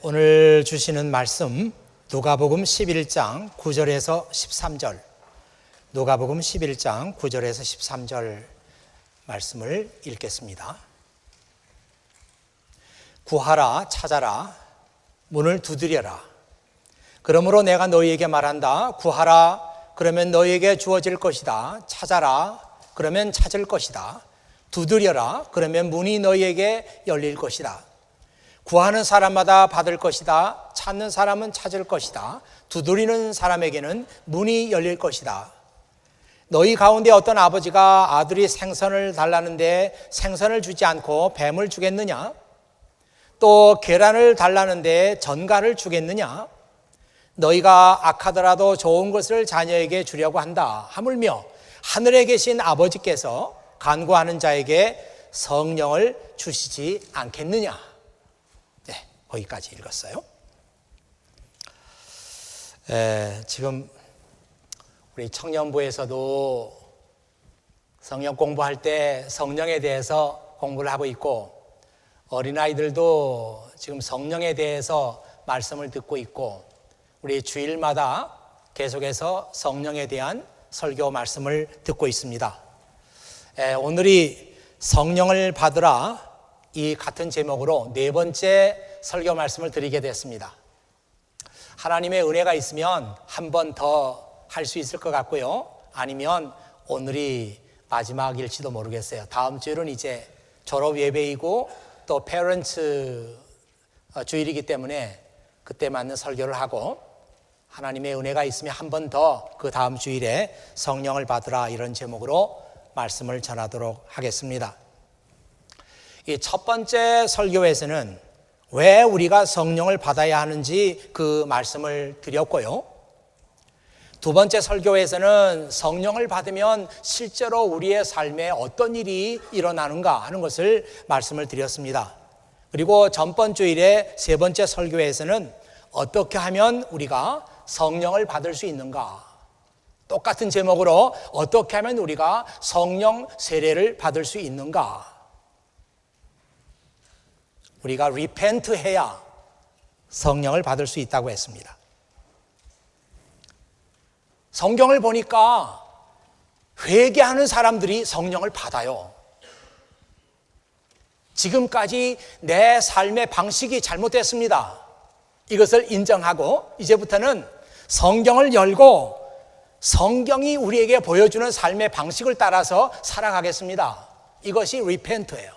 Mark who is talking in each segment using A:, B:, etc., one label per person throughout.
A: 오늘 주시는 말씀 누가복음 11장 9절에서 13절, 누가복음 11장 9절에서 13절 말씀을 읽겠습니다. 구하라, 찾아라, 문을 두드려라. 그러므로 내가 너희에게 말한다. 구하라, 그러면 너희에게 주어질 것이다. 찾아라, 그러면 찾을 것이다. 두드려라, 그러면 문이 너희에게 열릴 것이다. 구하는 사람마다 받을 것이다. 찾는 사람은 찾을 것이다. 두드리는 사람에게는 문이 열릴 것이다. 너희 가운데 어떤 아버지가 아들이 생선을 달라는데 생선을 주지 않고 뱀을 주겠느냐? 또 계란을 달라는데 전갈을 주겠느냐? 너희가 악하더라도 좋은 것을 자녀에게 주려고 한다. 하물며 하늘에 계신 아버지께서 간구하는 자에게 성령을 주시지 않겠느냐? 거기까지 읽었어요. 지금 우리 청년부에서도 성령 공부할 때 성령에 대해서 공부를 하고 있고, 어린아이들도 지금 성령에 대해서 말씀을 듣고 있고, 우리 주일마다 계속해서 성령에 대한 설교 말씀을 듣고 있습니다. 오늘이 성령을 받으라, 이 같은 제목으로 네 번째 설교 말씀을 드리게 됐습니다. 하나님의 은혜가 있으면 한 번 더 할 수 있을 것 같고요. 아니면 오늘이 마지막일지도 모르겠어요. 다음 주일은 이제 졸업 예배이고 또 페런츠 주일이기 때문에 그때 맞는 설교를 하고, 하나님의 은혜가 있으면 한 번 더 그 다음 주일에 성령을 받으라, 이런 제목으로 말씀을 전하도록 하겠습니다. 이 첫 번째 설교에서는 왜 우리가 성령을 받아야 하는지 그 말씀을 드렸고요. 두 번째 설교에서는 성령을 받으면 실제로 우리의 삶에 어떤 일이 일어나는가 하는 것을 말씀을 드렸습니다. 그리고 전번 주일에 세 번째 설교에서는 어떻게 하면 우리가 성령을 받을 수 있는가, 똑같은 제목으로 어떻게 하면 우리가 성령 세례를 받을 수 있는가, 우리가 repent 해야 성령을 받을 수 있다고 했습니다. 성경을 보니까 회개하는 사람들이 성령을 받아요. 지금까지 내 삶의 방식이 잘못됐습니다. 이것을 인정하고 이제부터는 성경을 열고 성경이 우리에게 보여주는 삶의 방식을 따라서 살아가겠습니다. 이것이 repent예요.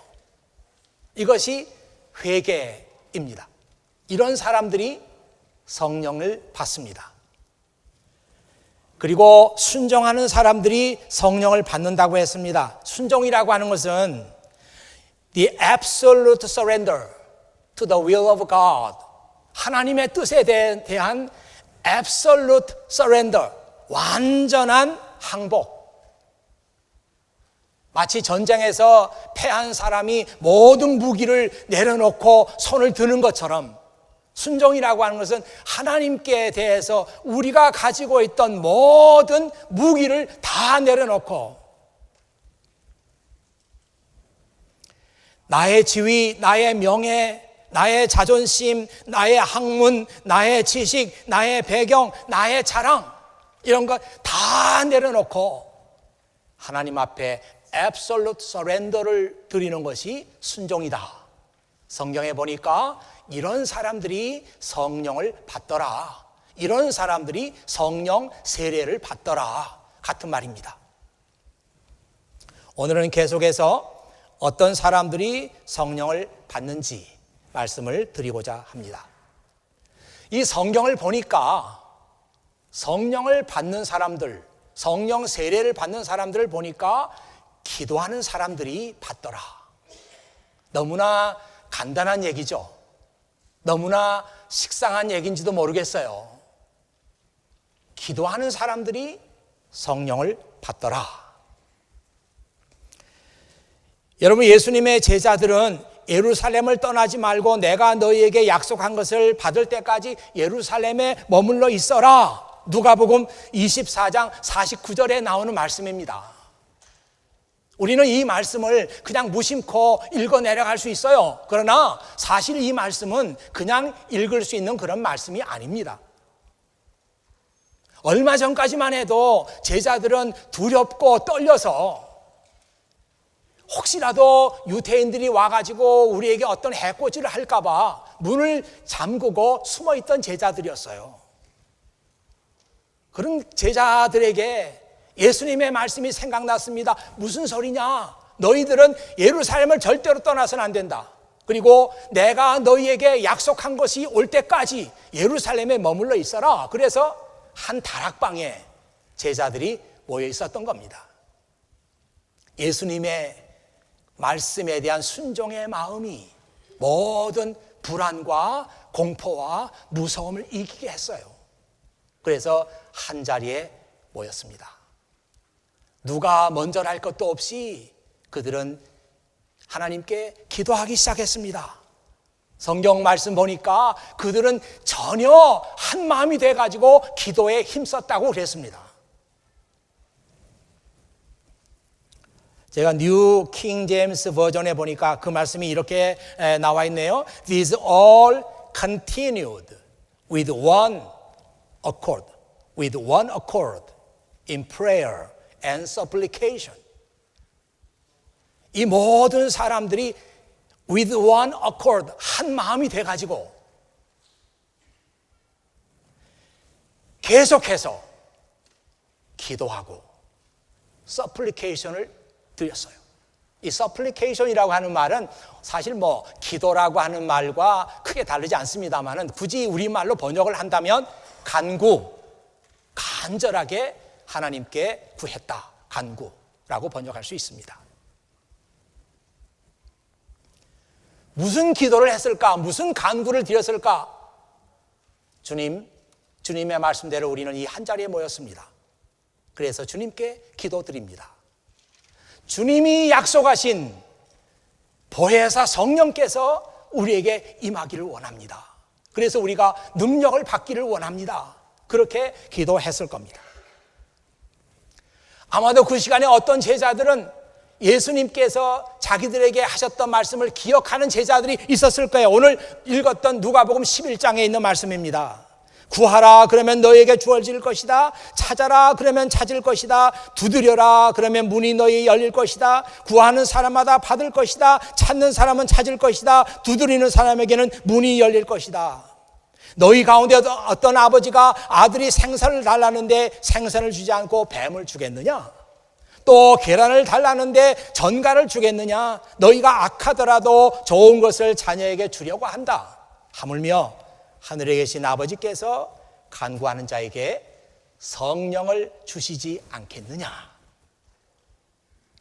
A: 이것이 회개입니다. 이런 사람들이 성령을 받습니다. 그리고 순종하는 사람들이 성령을 받는다고 했습니다. 순종이라고 하는 것은 the absolute surrender to the will of God, 하나님의 뜻에 대한 absolute surrender, 완전한 항복. 마치 전쟁에서 패한 사람이 모든 무기를 내려놓고 손을 드는 것처럼, 순종이라고 하는 것은 하나님께 대해서 우리가 가지고 있던 모든 무기를 다 내려놓고 나의 지위, 나의 명예, 나의 자존심, 나의 학문, 나의 지식, 나의 배경, 나의 자랑, 이런 것 다 내려놓고 하나님 앞에 absolute surrender를 드리는 것이 순종이다. 성경에 보니까 이런 사람들이 성령을 받더라, 이런 사람들이 성령 세례를 받더라, 같은 말입니다. 오늘은 계속해서 어떤 사람들이 성령을 받는지 말씀을 드리고자 합니다. 이 성경을 보니까 성령을 받는 사람들, 성령 세례를 받는 사람들을 보니까 기도하는 사람들이 받더라. 너무나 간단한 얘기죠. 너무나 식상한 얘기인지도 모르겠어요. 기도하는 사람들이 성령을 받더라. 여러분, 예수님의 제자들은 예루살렘을 떠나지 말고 내가 너희에게 약속한 것을 받을 때까지 예루살렘에 머물러 있어라, 누가복음 24장 49절에 나오는 말씀입니다. 우리는 이 말씀을 그냥 무심코 읽어 내려갈 수 있어요. 그러나 사실 이 말씀은 그냥 읽을 수 있는 그런 말씀이 아닙니다. 얼마 전까지만 해도 제자들은 두렵고 떨려서 혹시라도 유대인들이 와가지고 우리에게 어떤 해코지를 할까봐 문을 잠그고 숨어있던 제자들이었어요. 그런 제자들에게 예수님의 말씀이 생각났습니다. 무슨 소리냐? 너희들은 예루살렘을 절대로 떠나서는 안 된다. 그리고 내가 너희에게 약속한 것이 올 때까지 예루살렘에 머물러 있어라. 그래서 한 다락방에 제자들이 모여 있었던 겁니다. 예수님의 말씀에 대한 순종의 마음이 모든 불안과 공포와 무서움을 이기게 했어요. 그래서 한 자리에 모였습니다. 누가 먼저 할 것도 없이 그들은 하나님께 기도하기 시작했습니다. 성경 말씀 보니까 그들은 전혀 한 마음이 돼가지고 기도에 힘썼다고 그랬습니다. 제가 뉴 킹 제임스 버전에 보니까 그 말씀이 이렇게 나와 있네요. These all continued with one accord in prayer and supplication. 이 모든 사람들이 with one accord, 한 마음이 돼가지고 계속해서 기도하고 supplication을 드렸어요. 이 supplication이라고 하는 말은 사실 기도라고 하는 말과 크게 다르지 않습니다만은 굳이 우리말로 번역을 한다면 간절하게 하나님께 구했다. 간구라고 번역할 수 있습니다. 무슨 기도를 했을까? 무슨 간구를 드렸을까? 주님의 말씀대로 우리는 이 한 자리에 모였습니다. 그래서 주님께 기도드립니다. 주님이 약속하신 보혜사 성령께서 우리에게 임하기를 원합니다. 그래서 우리가 능력을 받기를 원합니다. 그렇게 기도했을 겁니다. 아마도 그 시간에 어떤 제자들은 예수님께서 자기들에게 하셨던 말씀을 기억하는 제자들이 있었을 거예요. 오늘 읽었던 누가복음 11장에 있는 말씀입니다. 구하라 그러면 너에게 주어질 것이다. 찾아라 그러면 찾을 것이다. 두드려라 그러면 문이 너에게 열릴 것이다. 구하는 사람마다 받을 것이다. 찾는 사람은 찾을 것이다. 두드리는 사람에게는 문이 열릴 것이다. 너희 가운데 어떤 아버지가 아들이 생선을 달라는데 생선을 주지 않고 뱀을 주겠느냐? 또 계란을 달라는데 전갈을 주겠느냐? 너희가 악하더라도 좋은 것을 자녀에게 주려고 한다. 하물며 하늘에 계신 아버지께서 간구하는 자에게 성령을 주시지 않겠느냐?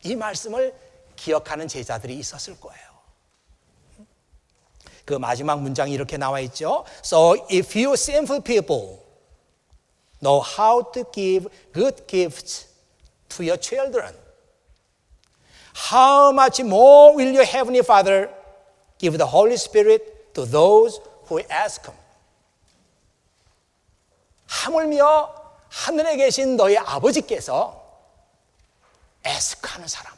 A: 이 말씀을 기억하는 제자들이 있었을 거예요. 그 마지막 문장이 이렇게 나와 있죠. So if you sinful people know how to give good gifts to your children, how much more will your heavenly Father give the Holy Spirit to those who ask Him? 하물며 하늘에 계신 너희 아버지께서 ask하는 사람,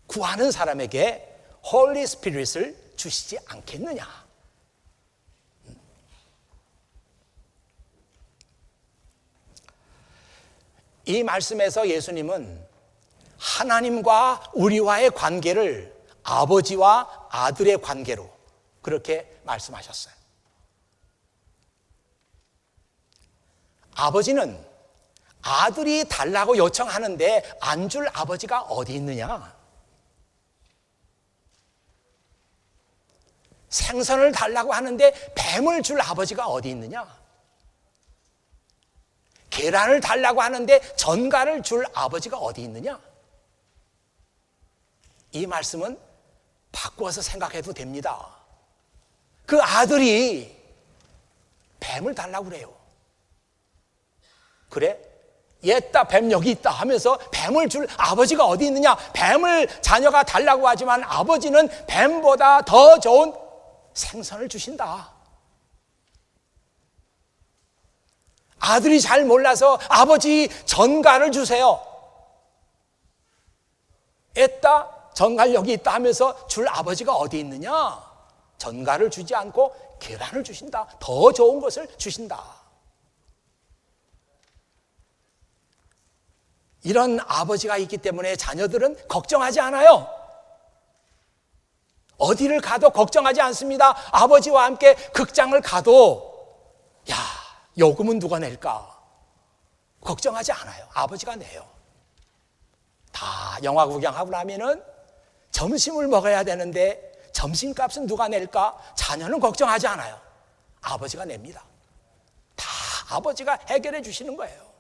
A: 구하는 사람에게 Holy Spirit을 주시지 않겠느냐? 이 말씀에서 예수님은 하나님과 우리와의 관계를 아버지와 아들의 관계로 그렇게 말씀하셨어요. 아버지는 아들이 달라고 요청하는데 안 줄 아버지가 어디 있느냐? 생선을 달라고 하는데 뱀을 줄 아버지가 어디 있느냐? 계란을 달라고 하는데 전갈을 줄 아버지가 어디 있느냐? 이 말씀은 바꾸어서 생각해도 됩니다. 그 아들이 뱀을 달라고 그래요. 그래? 옛다 뱀 여기 있다 하면서 뱀을 줄 아버지가 어디 있느냐? 뱀을 자녀가 달라고 하지만 아버지는 뱀보다 더 좋은 생선을 주신다. 아들이 잘 몰라서 아버지 전갈을 주세요. 애따 전갈력이 있다 하면서 줄 아버지가 어디 있느냐? 전갈을 주지 않고 계란을 주신다. 더 좋은 것을 주신다. 이런 아버지가 있기 때문에 자녀들은 걱정하지 않아요. 어디를 가도 걱정하지 않습니다. 아버지와 함께 극장을 가도 야, 요금은 누가 낼까? 걱정하지 않아요. 아버지가 내요. 다 영화 구경하고 나면은 점심을 먹어야 되는데 점심값은 누가 낼까? 자녀는 걱정하지 않아요. 아버지가 냅니다. 다 아버지가 해결해 주시는 거예요.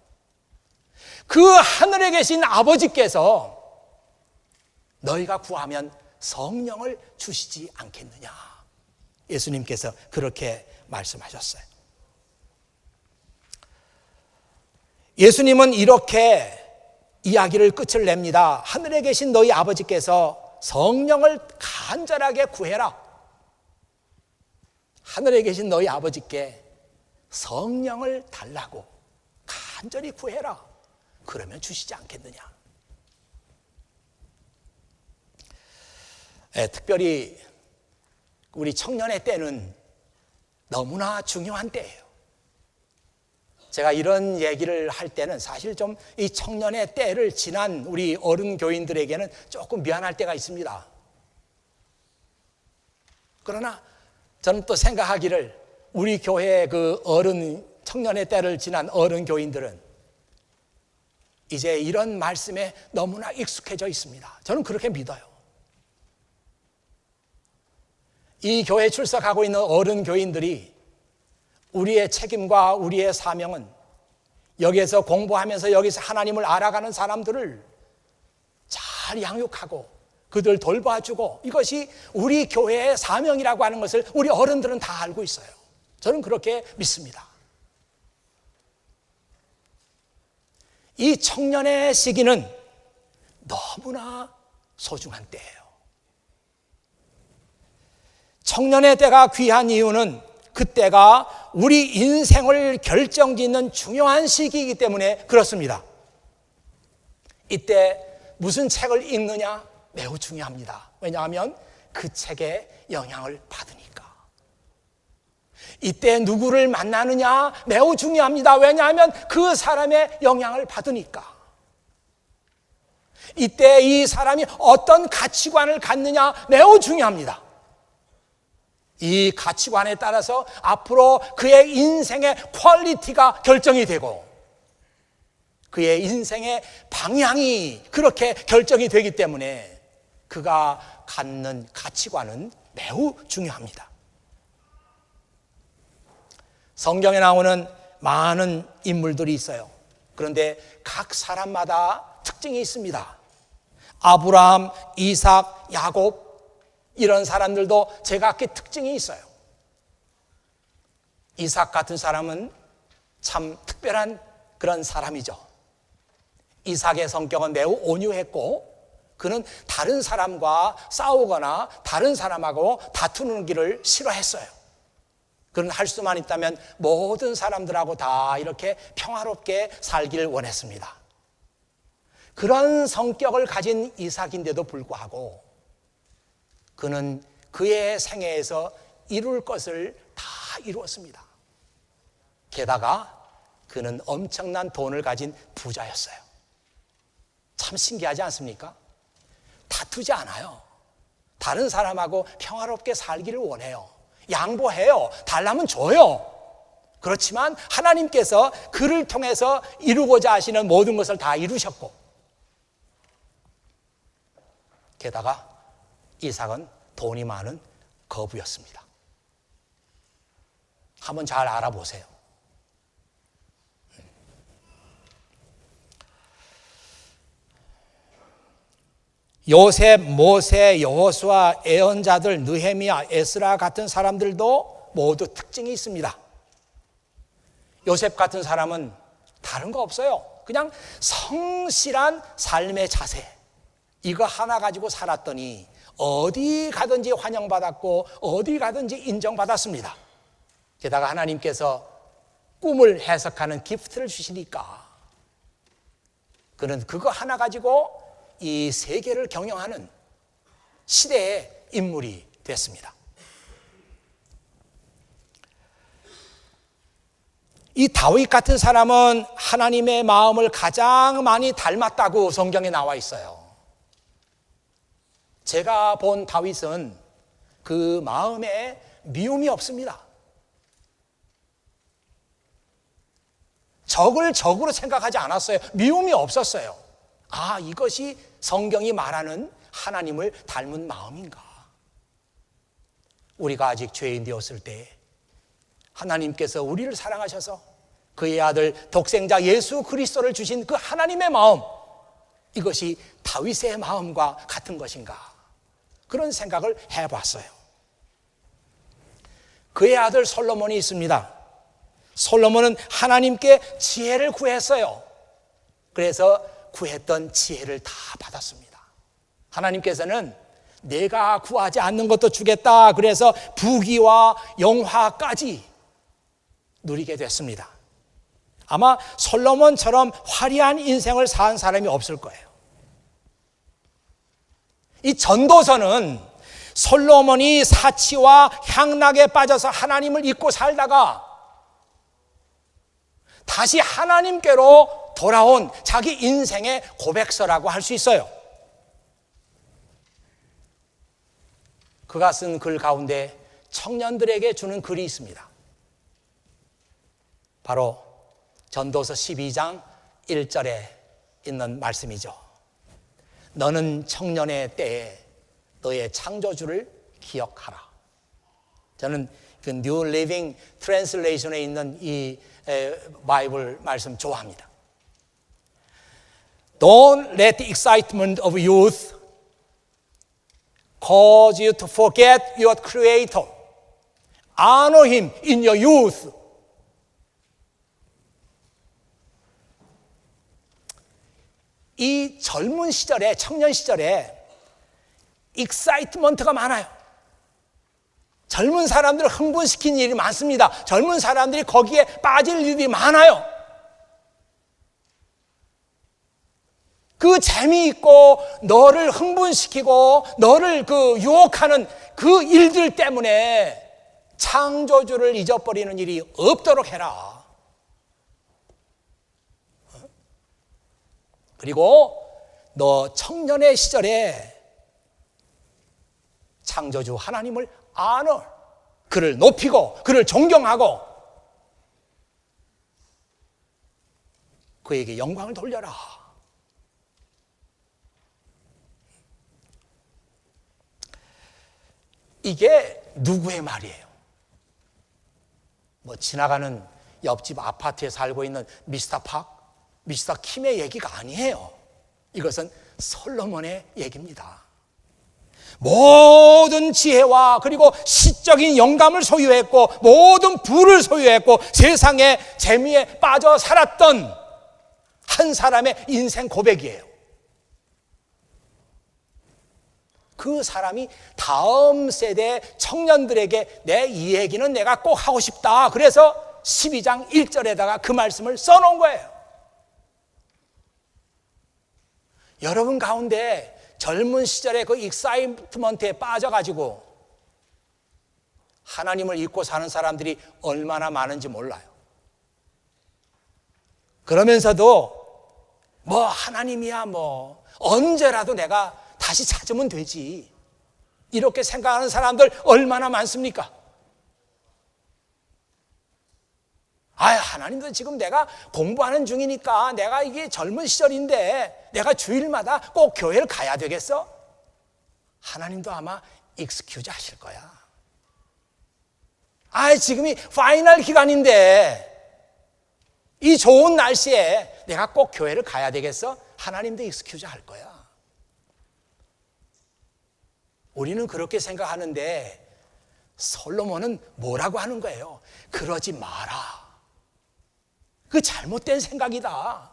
A: 그 하늘에 계신 아버지께서 너희가 구하면 성령을 주시지 않겠느냐. 예수님께서 그렇게 말씀하셨어요. 예수님은 이렇게 이야기를 끝을 냅니다. 하늘에 계신 너희 아버지께서 성령을 간절하게 구해라. 하늘에 계신 너희 아버지께 성령을 달라고 간절히 구해라. 그러면 주시지 않겠느냐. 특별히 우리 청년의 때는 너무나 중요한 때예요. 제가 이런 얘기를 할 때는 사실 좀 이 청년의 때를 지난 우리 어른 교인들에게는 조금 미안할 때가 있습니다. 그러나 저는 또 생각하기를 우리 교회의 그 어른, 청년의 때를 지난 어른 교인들은 이제 이런 말씀에 너무나 익숙해져 있습니다. 저는 그렇게 믿어요. 이 교회에 출석하고 있는 어른 교인들이 우리의 책임과 우리의 사명은 여기에서 공부하면서 여기서 하나님을 알아가는 사람들을 잘 양육하고 그들 돌봐주고 이것이 우리 교회의 사명이라고 하는 것을 우리 어른들은 다 알고 있어요. 저는 그렇게 믿습니다. 이 청년의 시기는 너무나 소중한 때예요. 청년의 때가 귀한 이유는 그때가 우리 인생을 결정짓는 중요한 시기이기 때문에 그렇습니다. 이때 무슨 책을 읽느냐 매우 중요합니다. 왜냐하면 그 책에 영향을 받으니까. 이때 누구를 만나느냐 매우 중요합니다. 왜냐하면 그 사람의 영향을 받으니까. 이때 이 사람이 어떤 가치관을 갖느냐 매우 중요합니다. 이 가치관에 따라서 앞으로 그의 인생의 퀄리티가 결정이 되고 그의 인생의 방향이 그렇게 결정이 되기 때문에 그가 갖는 가치관은 매우 중요합니다. 성경에 나오는 많은 인물들이 있어요. 그런데 각 사람마다 특징이 있습니다. 아브라함, 이삭, 야곱 이런 사람들도 제각기 특징이 있어요. 이삭 같은 사람은 참 특별한 그런 사람이죠. 이삭의 성격은 매우 온유했고 그는 다른 사람과 싸우거나 다른 사람하고 다투는 길을 싫어했어요. 그는 할 수만 있다면 모든 사람들하고 다 이렇게 평화롭게 살기를 원했습니다. 그런 성격을 가진 이삭인데도 불구하고 그는 그의 생애에서 이룰 것을 다 이루었습니다. 게다가 그는 엄청난 돈을 가진 부자였어요. 참 신기하지 않습니까? 다투지 않아요. 다른 사람하고 평화롭게 살기를 원해요. 양보해요. 달라면 줘요. 그렇지만 하나님께서 그를 통해서 이루고자 하시는 모든 것을 다 이루셨고 게다가 이삭은 돈이 많은 거부였습니다. 한번 잘 알아보세요. 요셉, 모세, 여호수아, 예언자들, 느헤미야, 에스라 같은 사람들도 모두 특징이 있습니다. 요셉 같은 사람은 다른 거 없어요. 그냥 성실한 삶의 자세 이거 하나 가지고 살았더니 어디 가든지 환영받았고 어디 가든지 인정받았습니다. 게다가 하나님께서 꿈을 해석하는 기프트를 주시니까 그는 그거 하나 가지고 이 세계를 경영하는 시대의 인물이 됐습니다. 이 다윗 같은 사람은 하나님의 마음을 가장 많이 닮았다고 성경에 나와 있어요. 제가 본 다윗은 그 마음에 미움이 없습니다. 적을 적으로 생각하지 않았어요. 미움이 없었어요. 아, 이것이 성경이 말하는 하나님을 닮은 마음인가? 우리가 아직 죄인 되었을 때 하나님께서 우리를 사랑하셔서 그의 아들 독생자 예수 그리스도를 주신 그 하나님의 마음, 이것이 다윗의 마음과 같은 것인가? 그런 생각을 해봤어요. 그의 아들 솔로몬이 있습니다. 솔로몬은 하나님께 지혜를 구했어요. 그래서 구했던 지혜를 다 받았습니다. 하나님께서는 내가 구하지 않는 것도 주겠다. 그래서 부귀와 영화까지 누리게 됐습니다. 아마 솔로몬처럼 화려한 인생을 산 사람이 없을 거예요. 이 전도서는 솔로몬이 사치와 향락에 빠져서 하나님을 잊고 살다가 다시 하나님께로 돌아온 자기 인생의 고백서라고 할 수 있어요. 그가 쓴 글 가운데 청년들에게 주는 글이 있습니다. 바로 전도서 12장 1절에 있는 말씀이죠. 너는 청년의 때에 너의 창조주를 기억하라. 저는 그 New Living Translation에 있는 이 바이블 말씀 좋아합니다. Don't let the excitement of youth cause you to forget your Creator. Honor Him in your youth. 이 젊은 시절에, 청년 시절에 익사이트먼트가 많아요. 젊은 사람들을 흥분시키는 일이 많습니다. 젊은 사람들이 거기에 빠질 일이 많아요. 그 재미있고 너를 흥분시키고 너를 유혹하는 그 일들 때문에 창조주를 잊어버리는 일이 없도록 해라. 그리고 너 청년의 시절에 창조주 하나님을 honor, 그를 높이고 그를 존경하고 그에게 영광을 돌려라. 이게 누구의 말이에요? 뭐 지나가는 옆집 아파트에 살고 있는 미스터 팍, 미스터 킴의 얘기가 아니에요. 이것은 솔로몬의 얘기입니다. 모든 지혜와 그리고 시적인 영감을 소유했고 모든 부를 소유했고 세상의 재미에 빠져 살았던 한 사람의 인생 고백이에요. 그 사람이 다음 세대 청년들에게 내 이 얘기는 내가 꼭 하고 싶다. 그래서 12장 1절에다가 그 말씀을 써놓은 거예요. 여러분 가운데 젊은 시절에 그 익사이트먼트에 빠져가지고 하나님을 잊고 사는 사람들이 얼마나 많은지 몰라요. 그러면서도 뭐 하나님이야 뭐 언제라도 내가 다시 찾으면 되지, 이렇게 생각하는 사람들 얼마나 많습니까? 하나님도 지금 내가 공부하는 중이니까 내가 이게 젊은 시절인데 내가 주일마다 꼭 교회를 가야 되겠어? 하나님도 아마 익스큐즈 하실 거야. 지금이 파이널 기간인데 이 좋은 날씨에 내가 꼭 교회를 가야 되겠어? 하나님도 익스큐즈 할 거야. 우리는 그렇게 생각하는데 솔로몬은 뭐라고 하는 거예요? 그러지 마라. 그 잘못된 생각이다.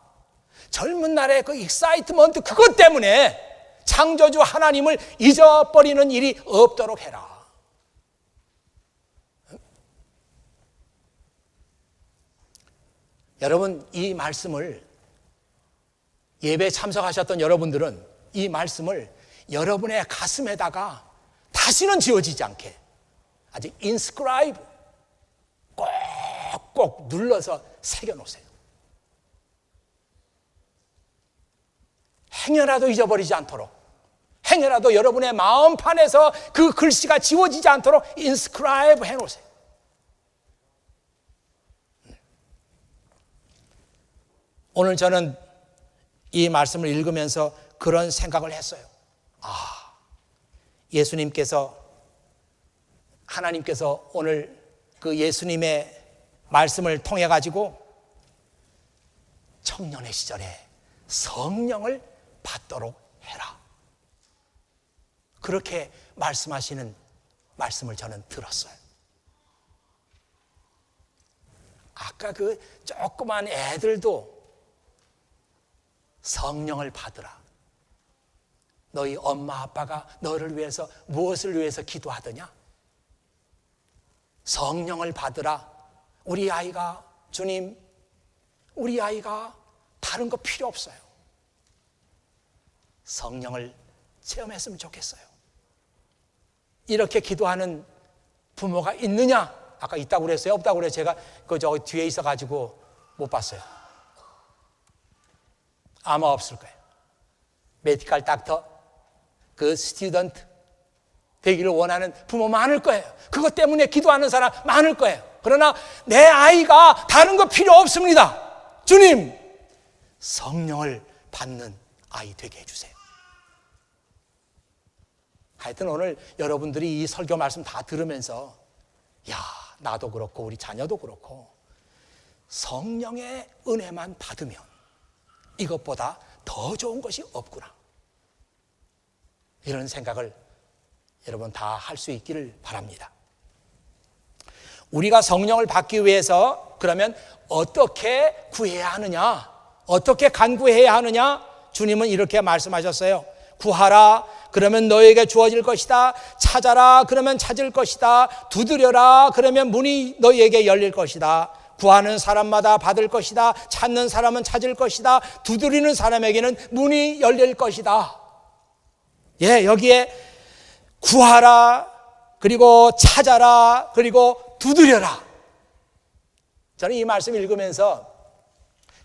A: 젊은 날의 그 익사이트먼트 그것 때문에 창조주 하나님을 잊어버리는 일이 없도록 해라. 여러분, 이 말씀을 예배에 참석하셨던 여러분들은 이 말씀을 여러분의 가슴에다가 다시는 지워지지 않게 아주 inscribe 꼭꼭 눌러서 새겨놓으세요. 행여라도 잊어버리지 않도록, 행여라도 여러분의 마음판에서 그 글씨가 지워지지 않도록 inscribe 해놓으세요. 오늘 저는 이 말씀을 읽으면서 그런 생각을 했어요. 예수님께서, 하나님께서 오늘 그 예수님의 말씀을 통해 가지고 청년의 시절에 성령을 받도록 해라, 그렇게 말씀하시는 말씀을 저는 들었어요. 아까 그 조그만 애들도 성령을 받으라. 너희 엄마 아빠가 너를 위해서 무엇을 위해서 기도하더냐? 성령을 받으라. 우리 아이가, 주님, 우리 아이가 다른 거 필요 없어요. 성령을 체험했으면 좋겠어요. 이렇게 기도하는 부모가 있느냐? 아까 있다고 그랬어요? 없다고 그랬어요? 제가 저 뒤에 있어가지고 못 봤어요. 아마 없을 거예요. 메디컬 닥터, 그 스튜던트 되기를 원하는 부모 많을 거예요. 그것 때문에 기도하는 사람 많을 거예요. 그러나 내 아이가 다른 거 필요 없습니다. 주님, 성령을 받는 아이 되게 해주세요. 하여튼 오늘 여러분들이 이 설교 말씀 다 들으면서 나도 그렇고 우리 자녀도 그렇고 성령의 은혜만 받으면 이것보다 더 좋은 것이 없구나, 이런 생각을 여러분 다 할 수 있기를 바랍니다. 우리가 성령을 받기 위해서 그러면 어떻게 구해야 하느냐, 어떻게 간구해야 하느냐? 주님은 이렇게 말씀하셨어요. 구하라, 그러면 너에게 주어질 것이다. 찾아라, 그러면 찾을 것이다. 두드려라, 그러면 문이 너에게 열릴 것이다. 구하는 사람마다 받을 것이다. 찾는 사람은 찾을 것이다. 두드리는 사람에게는 문이 열릴 것이다. 여기에 구하라, 그리고 찾아라, 그리고 두드려라. 저는 이 말씀 읽으면서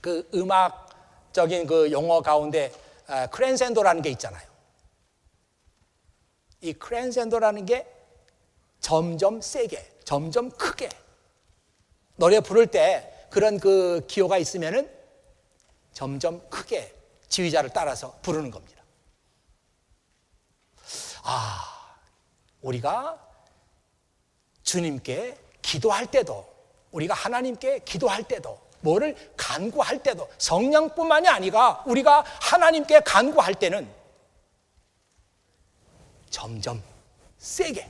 A: 그 음악적인 그 용어 가운데 크렌센도라는 게 있잖아요. 이 크렌센도라는 게 점점 세게, 점점 크게, 노래 부를 때 그런 그 기호가 있으면은 점점 크게 지휘자를 따라서 부르는 겁니다. 우리가 주님께 기도할 때도, 우리가 하나님께 기도할 때도, 뭐를 간구할 때도, 성령뿐만이 아니라 우리가 하나님께 간구할 때는 점점 세게,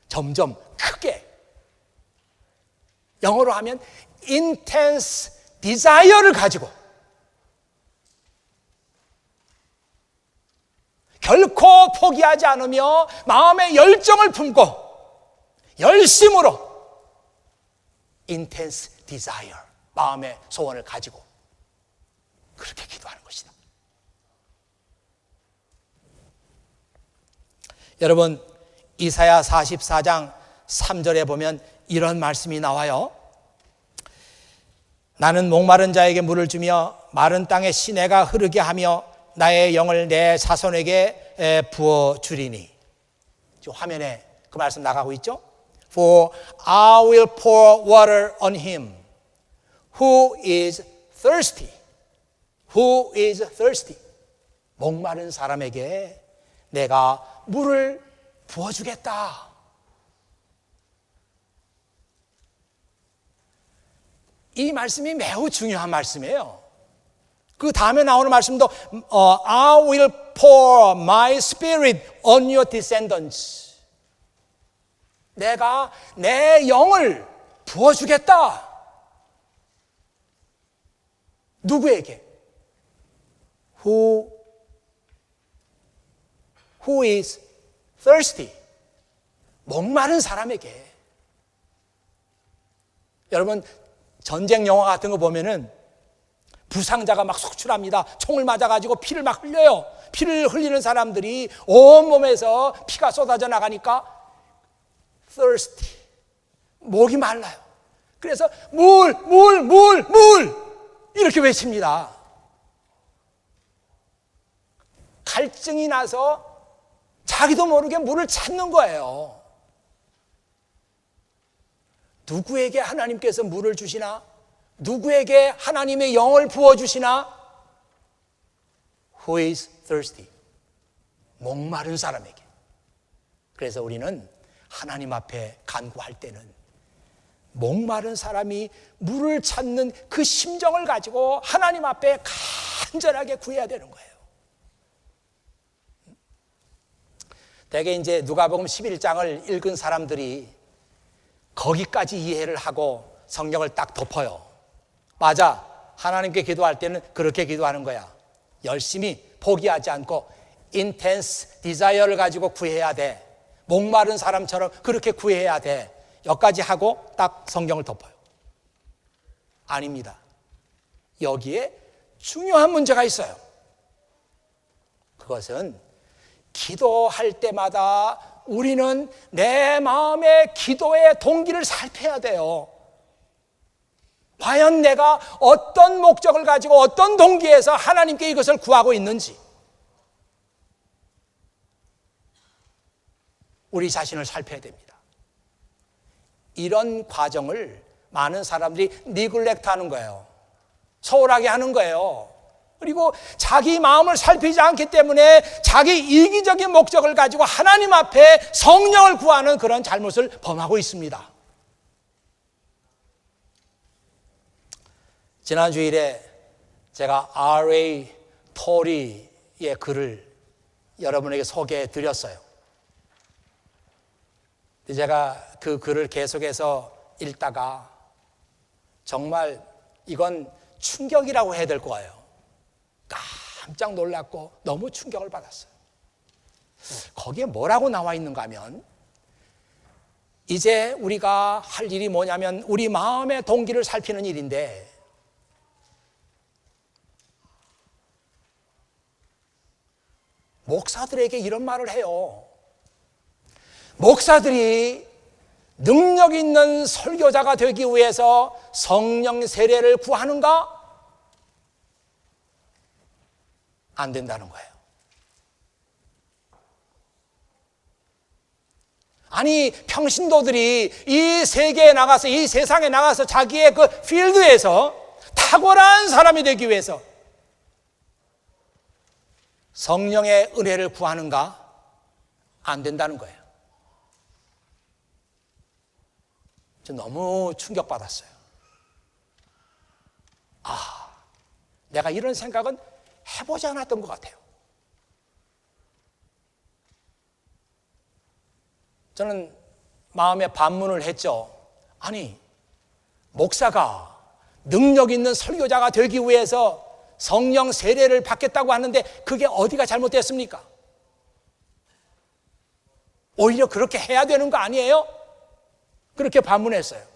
A: 점점 크게, 영어로 하면 intense desire를 가지고 결코 포기하지 않으며 마음의 열정을 품고 열심으로 intense desire, 마음의 소원을 가지고 그렇게 기도하는 것이다. 여러분, 이사야 44장 3절에 보면 이런 말씀이 나와요. 나는 목마른 자에게 물을 주며 마른 땅에 시내가 흐르게 하며 나의 영을 내 자손에게 부어주리니. 화면에 그 말씀 나가고 있죠? For I will pour water on him who is thirsty. Who is thirsty. 목마른 사람에게 내가 물을 부어주겠다. 이 말씀이 매우 중요한 말씀이에요. 그 다음에 나오는 말씀도 I will pour my spirit on your descendants. 내가 내 영을 부어주겠다. 누구에게? Who is thirsty. 목마른 사람에게. 여러분, 전쟁 영화 같은 거 보면은 부상자가 막 속출합니다. 총을 맞아가지고 피를 막 흘려요. 피를 흘리는 사람들이 온몸에서 피가 쏟아져 나가니까 thirsty, 목이 말라요. 그래서 물 이렇게 외칩니다. 갈증이 나서 자기도 모르게 물을 찾는 거예요. 누구에게 하나님께서 물을 주시나? 누구에게 하나님의 영을 부어주시나? Who is thirsty? 목마른 사람에게. 그래서 우리는 하나님 앞에 간구할 때는 목마른 사람이 물을 찾는 그 심정을 가지고 하나님 앞에 간절하게 구해야 되는 거예요. 대개 이제 누가복음 11장을 읽은 사람들이 거기까지 이해를 하고 성경을 딱 덮어요. 맞아, 하나님께 기도할 때는 그렇게 기도하는 거야. 열심히 포기하지 않고 intense desire를 가지고 구해야 돼. 목마른 사람처럼 그렇게 구해야 돼. 여기까지 하고 딱 성경을 덮어요. 아닙니다. 여기에 중요한 문제가 있어요. 그것은 기도할 때마다 우리는 내 마음의 기도의 동기를 살펴야 돼요. 과연 내가 어떤 목적을 가지고 어떤 동기에서 하나님께 이것을 구하고 있는지 우리 자신을 살펴야 됩니다. 이런 과정을 많은 사람들이 니글렉트 하는 거예요. 소홀하게 하는 거예요. 그리고 자기 마음을 살피지 않기 때문에 자기 이기적인 목적을 가지고 하나님 앞에 성령을 구하는 그런 잘못을 범하고 있습니다. 지난 주일에 제가 R.A. 토리의 글을 여러분에게 소개해 드렸어요. 제가 그 글을 계속해서 읽다가 정말 이건 충격이라고 해야 될 거예요. 깜짝 놀랐고 너무 충격을 받았어요. 거기에 뭐라고 나와 있는가 하면 이제 우리가 할 일이 뭐냐면 우리 마음의 동기를 살피는 일인데 목사들에게 이런 말을 해요. 목사들이 능력 있는 설교자가 되기 위해서 성령 세례를 구하는가? 안 된다는 거예요. 아니, 평신도들이 이 세계에 나가서, 이 세상에 나가서 자기의 그 필드에서 탁월한 사람이 되기 위해서 성령의 은혜를 구하는가? 안 된다는 거예요. 저 너무 충격받았어요. 내가 이런 생각은 해보지 않았던 것 같아요. 저는 마음에 반문을 했죠. 아니, 목사가 능력 있는 설교자가 되기 위해서 성령 세례를 받겠다고 하는데 그게 어디가 잘못됐습니까? 오히려 그렇게 해야 되는 거 아니에요? 그렇게 반문했어요.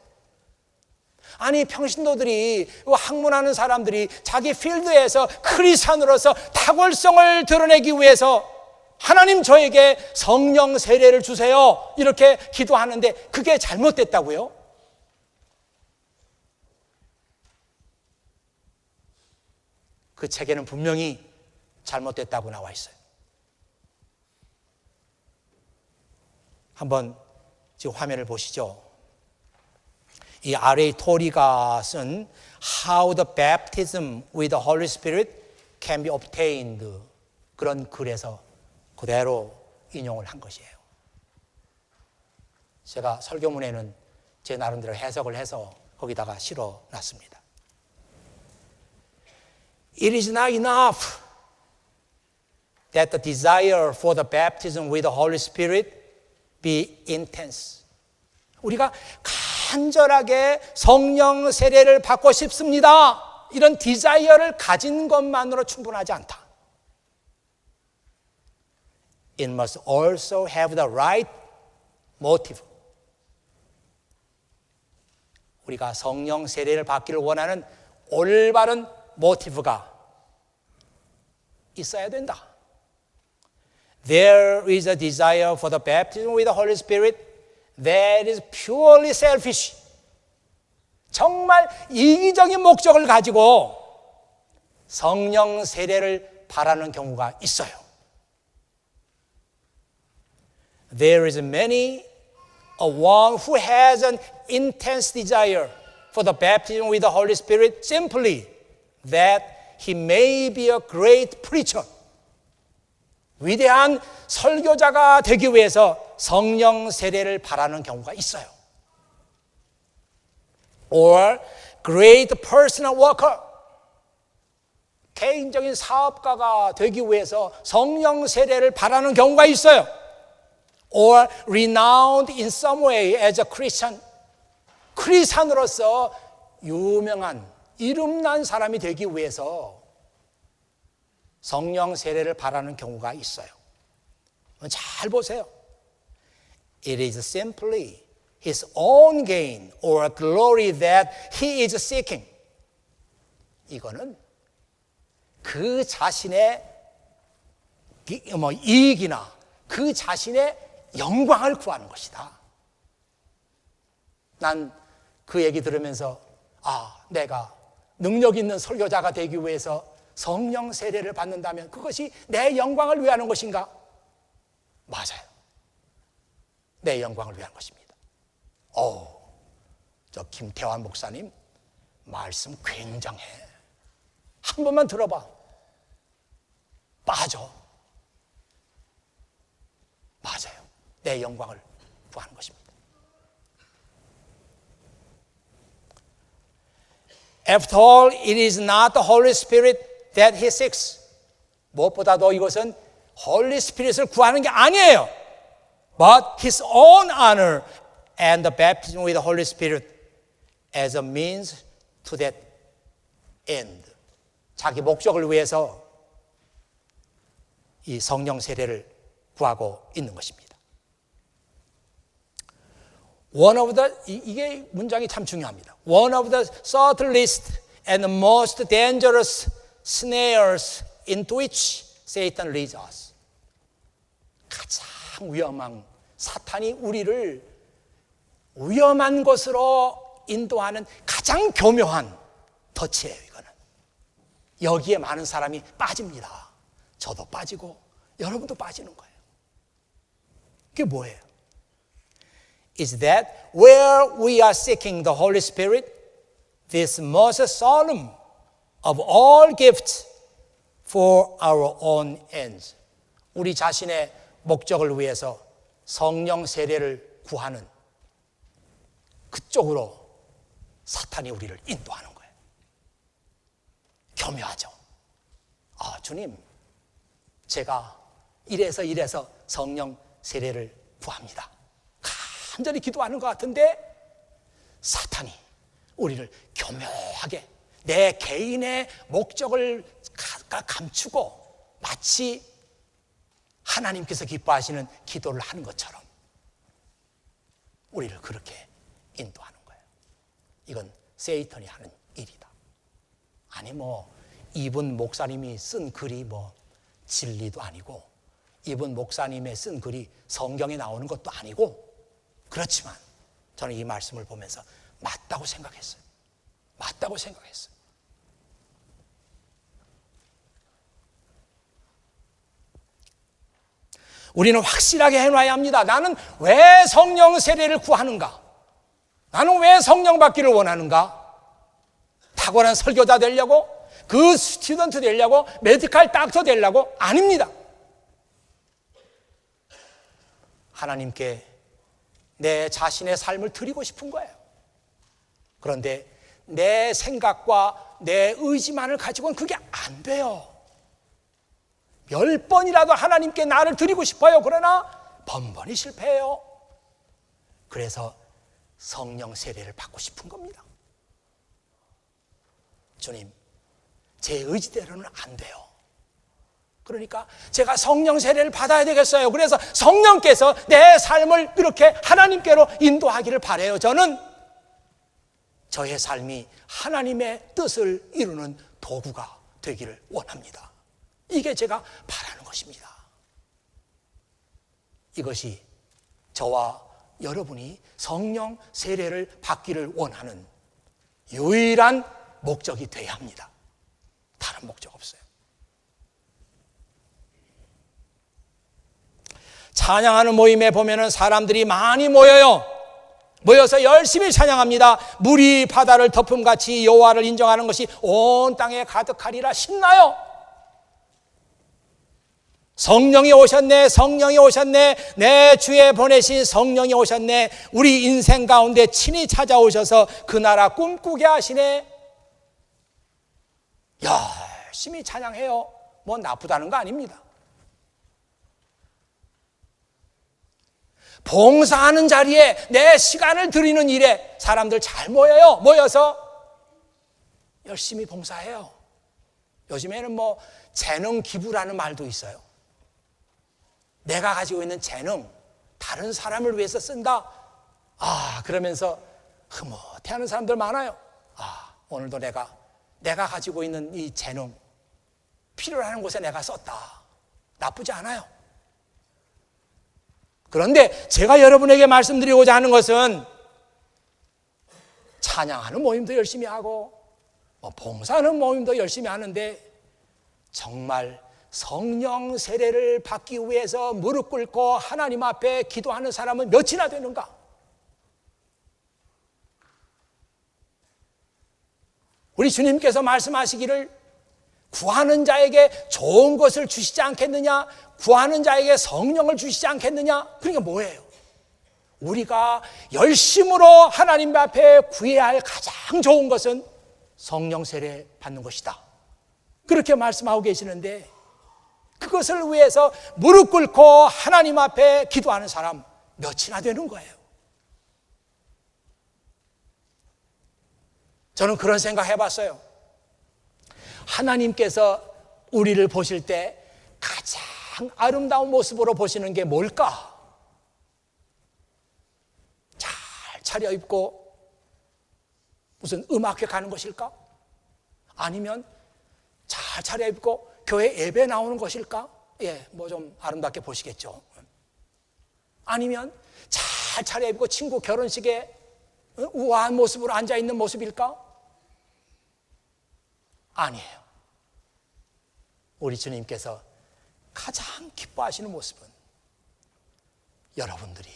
A: 아니, 평신도들이, 학문하는 사람들이 자기 필드에서 크리스찬으로서 탁월성을 드러내기 위해서 하나님 저에게 성령 세례를 주세요 이렇게 기도하는데 그게 잘못됐다고요? 그 책에는 분명히 잘못됐다고 나와 있어요. 한번 지금 화면을 보시죠. 이 R.A. 토리가 쓴 How the Baptism with the Holy Spirit can be obtained 그런 글에서 그대로 인용을 한 것이에요. 제가 설교문에는 제 나름대로 해석을 해서 거기다가 실어놨습니다. It is not enough that the desire for the baptism with the Holy Spirit be intense. 우리가 간절하게 성령 세례를 받고 싶습니다. 이런 디자이어를 가진 것만으로 충분하지 않다. It must also have the right motive. 우리가 성령 세례를 받기를 원하는 올바른 모티브가 있어야 된다. There is a desire for the baptism with the Holy Spirit that is purely selfish. 정말 이기적인 목적을 가지고 성령 세례를 바라는 경우가 있어요. There is many a one who has an intense desire for the baptism with the Holy Spirit simply that he may be a great preacher. 위대한 설교자가 되기 위해서 성령 세례를 바라는 경우가 있어요. Or great personal worker. 개인적인 사업가가 되기 위해서 성령 세례를 바라는 경우가 있어요. Or renowned in some way as a Christian. 크리스찬으로서 유명한 이름난 사람이 되기 위해서 성령 세례를 바라는 경우가 있어요. 잘 보세요. It is simply his own gain or glory that he is seeking. 이거는 그 자신의 이익이나 그 자신의 영광을 구하는 것이다. 난 그 얘기 들으면서 내가 능력 있는 설교자가 되기 위해서 성령 세례를 받는다면 그것이 내 영광을 위하는 것인가? 맞아요. 내 영광을 위한 것입니다. 저 김태환 목사님 말씀 굉장해. 한 번만 들어봐. 빠져. 맞아요. 내 영광을 구하는 것입니다. After all, it is not the Holy Spirit that he seeks. 무엇보다도 이것은 Holy Spirit을 구하는 게 아니에요. But his own honor and the baptism with the Holy Spirit as a means to that end. 자기 목적을 위해서 이 성령 세례를 구하고 있는 것입니다. One of the, 이게 문장이 참 중요합니다. One of the subtlest and most dangerous snares into which Satan leads us. 가장 위험한, 사탄이 우리를 위험한 것으로 인도하는 가장 교묘한 덫이에요, 이거는. 여기에 많은 사람이 빠집니다. 저도 빠지고 여러분도 빠지는 거예요. 그게 뭐예요? Is that where we are seeking the Holy Spirit, this most solemn of all gifts for our own ends. 우리 자신의 목적을 위해서 성령 세례를 구하는 그쪽으로 사탄이 우리를 인도하는 거예요. 교묘하죠. 주님, 제가 이래서 성령 세례를 구합니다. 간절히 기도하는 것 같은데 사탄이 우리를 교묘하게 내 개인의 목적을 감추고 마치 하나님께서 기뻐하시는 기도를 하는 것처럼 우리를 그렇게 인도하는 거예요. 이건 세이턴이 하는 일이다. 아니 이분 목사님이 쓴 글이 진리도 아니고 이분 목사님의 쓴 글이 성경에 나오는 것도 아니고 그렇지만 저는 이 말씀을 보면서 맞다고 생각했어요. 맞다고 생각했어요. 우리는 확실하게 해놔야 합니다. 나는 왜 성령 세례를 구하는가? 나는 왜 성령 받기를 원하는가? 탁월한 설교자 되려고? 그 스튜던트 되려고? 메디컬 닥터 되려고? 아닙니다. 하나님께 내 자신의 삶을 드리고 싶은 거예요. 그런데 내 생각과 내 의지만을 가지고는 그게 안 돼요. 10번이라도 하나님께 나를 드리고 싶어요. 그러나 번번이 실패해요. 그래서 성령 세례를 받고 싶은 겁니다. 주님, 제 의지대로는 안 돼요. 그러니까 제가 성령 세례를 받아야 되겠어요. 그래서 성령께서 내 삶을 이렇게 하나님께로 인도하기를 바라요. 저는 저의 삶이 하나님의 뜻을 이루는 도구가 되기를 원합니다. 이게 제가 바라는 것입니다. 이것이 저와 여러분이 성령 세례를 받기를 원하는 유일한 목적이 되어야 합니다. 다른 목적 없어요. 찬양하는 모임에 보면은 사람들이 많이 모여서 열심히 찬양합니다. 물이 바다를 덮음같이 여호와를 인정하는 것이 온 땅에 가득하리라. 신나요. 성령이 오셨네, 성령이 오셨네, 내 주에 보내신 성령이 오셨네. 우리 인생 가운데 친히 찾아오셔서 그 나라 꿈꾸게 하시네. 열심히 찬양해요. 뭐 나쁘다는 거 아닙니다. 봉사하는 자리에, 내 시간을 드리는 일에 사람들 잘 모여서 열심히 봉사해요. 요즘에는 뭐 재능 기부라는 말도 있어요. 내가 가지고 있는 재능, 다른 사람을 위해서 쓴다. 그러면서 흐뭇해하는 사람들 많아요. 오늘도 내가 가지고 있는 이 재능, 필요로 하는 곳에 내가 썼다. 나쁘지 않아요. 그런데 제가 여러분에게 말씀드리고자 하는 것은 찬양하는 모임도 열심히 하고 봉사하는 모임도 열심히 하는데 정말 성령 세례를 받기 위해서 무릎 꿇고 하나님 앞에 기도하는 사람은 몇이나 되는가? 우리 주님께서 말씀하시기를 구하는 자에게 좋은 것을 주시지 않겠느냐? 구하는 자에게 성령을 주시지 않겠느냐? 그러니까 뭐예요? 우리가 열심으로 하나님 앞에 구해야 할 가장 좋은 것은 성령 세례 받는 것이다. 그렇게 말씀하고 계시는데 그것을 위해서 무릎 꿇고 하나님 앞에 기도하는 사람 몇이나 되는 거예요. 저는 그런 생각 해봤어요. 하나님께서 우리를 보실 때 가장 아름다운 모습으로 보시는 게 뭘까? 잘 차려입고 무슨 음악회 가는 것일까? 아니면 잘 차려입고 교회 예배 나오는 것일까? 뭐 좀 아름답게 보시겠죠. 아니면 잘 차려입고 친구 결혼식에 우아한 모습으로 앉아있는 모습일까? 아니에요. 우리 주님께서 가장 기뻐하시는 모습은 여러분들이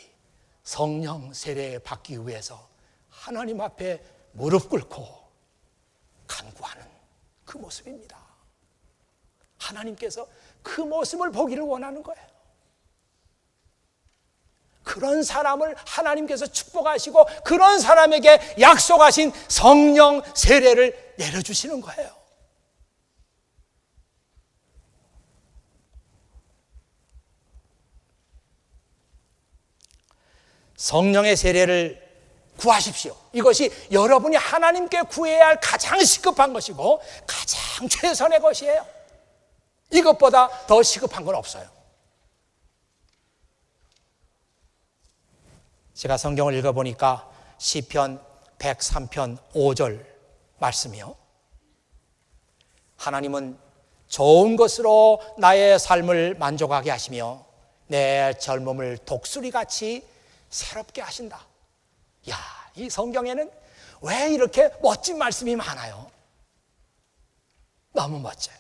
A: 성령 세례 받기 위해서 하나님 앞에 무릎 꿇고 간구하는 그 모습입니다. 하나님께서 그 모습을 보기를 원하는 거예요. 그런 사람을 하나님께서 축복하시고 그런 사람에게 약속하신 성령 세례를 내려주시는 거예요. 성령의 세례를 구하십시오. 이것이 여러분이 하나님께 구해야 할 가장 시급한 것이고 가장 최선의 것이에요. 이것보다 더 시급한 건 없어요. 제가 성경을 읽어보니까 시편 103편 5절 말씀이요. 하나님은 좋은 것으로 나의 삶을 만족하게 하시며 내 젊음을 독수리같이 새롭게 하신다. 이 성경에는 왜 이렇게 멋진 말씀이 많아요? 너무 멋져요.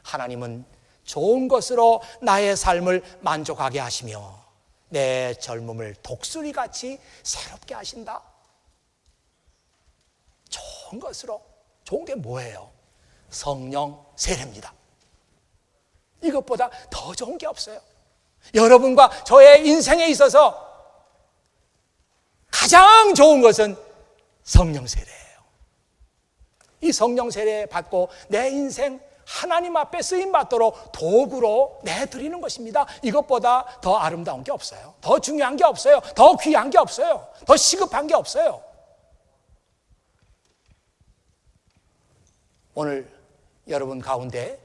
A: 하나님은 좋은 것으로 나의 삶을 만족하게 하시며 내 젊음을 독수리같이 새롭게 하신다. 좋은 것으로, 좋은 게 뭐예요? 성령 세례입니다. 이것보다 더 좋은 게 없어요. 여러분과 저의 인생에 있어서 가장 좋은 것은 성령 세례예요. 이 성령 세례 받고 내 인생 하나님 앞에 쓰임 받도록 도구로 내드리는 것입니다. 이것보다 더 아름다운 게 없어요. 더 중요한 게 없어요. 더 귀한 게 없어요. 더 시급한 게 없어요. 오늘 여러분 가운데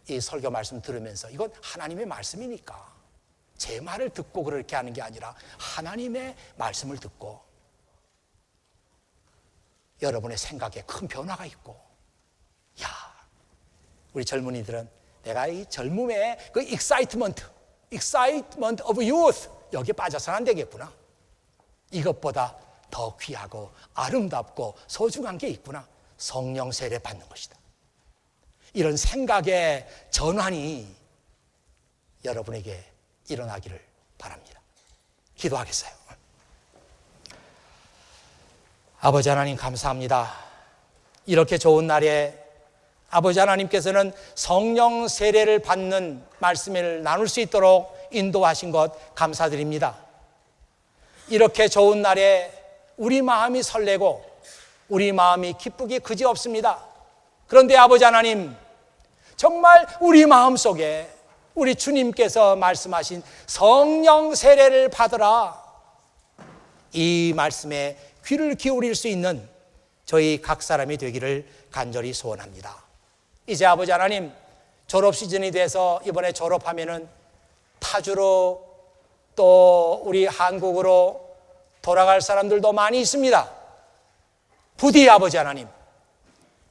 A: 이 설교 말씀 들으면서 이건 하나님의 말씀이니까 제 말을 듣고 그렇게 하는 게 아니라 하나님의 말씀을 듣고 여러분의 생각에 큰 변화가 있고, 우리 젊은이들은 내가 이 젊음의 그 excitement of youth 여기에 빠져서는 안 되겠구나. 이것보다 더 귀하고 아름답고 소중한 게 있구나. 성령 세례 받는 것이다. 이런 생각의 전환이 여러분에게 일어나기를 바랍니다. 기도하겠어요. 아버지 하나님 감사합니다. 이렇게 좋은 날에 아버지 하나님께서는 성령 세례를 받는 말씀을 나눌 수 있도록 인도하신 것 감사드립니다. 이렇게 좋은 날에 우리 마음이 설레고 우리 마음이 기쁘기 그지없습니다. 그런데 아버지 하나님, 정말 우리 마음속에 우리 주님께서 말씀하신 성령 세례를 받으라, 이 말씀에 귀를 기울일 수 있는 저희 각 사람이 되기를 간절히 소원합니다. 이제 아버지 하나님, 졸업 시즌이 돼서 이번에 졸업하면은 타주로 또 우리 한국으로 돌아갈 사람들도 많이 있습니다. 부디 아버지 하나님,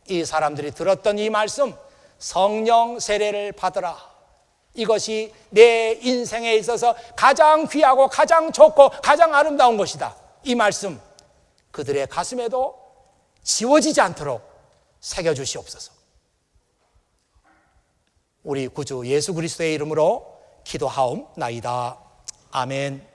A: 이 사람들이 들었던 이 말씀, 성령 세례를 받으라, 이것이 내 인생에 있어서 가장 귀하고 가장 좋고 가장 아름다운 것이다, 이 말씀 그들의 가슴에도 지워지지 않도록 새겨주시옵소서. 우리 구주 예수 그리스도의 이름으로 기도하옵나이다. 아멘.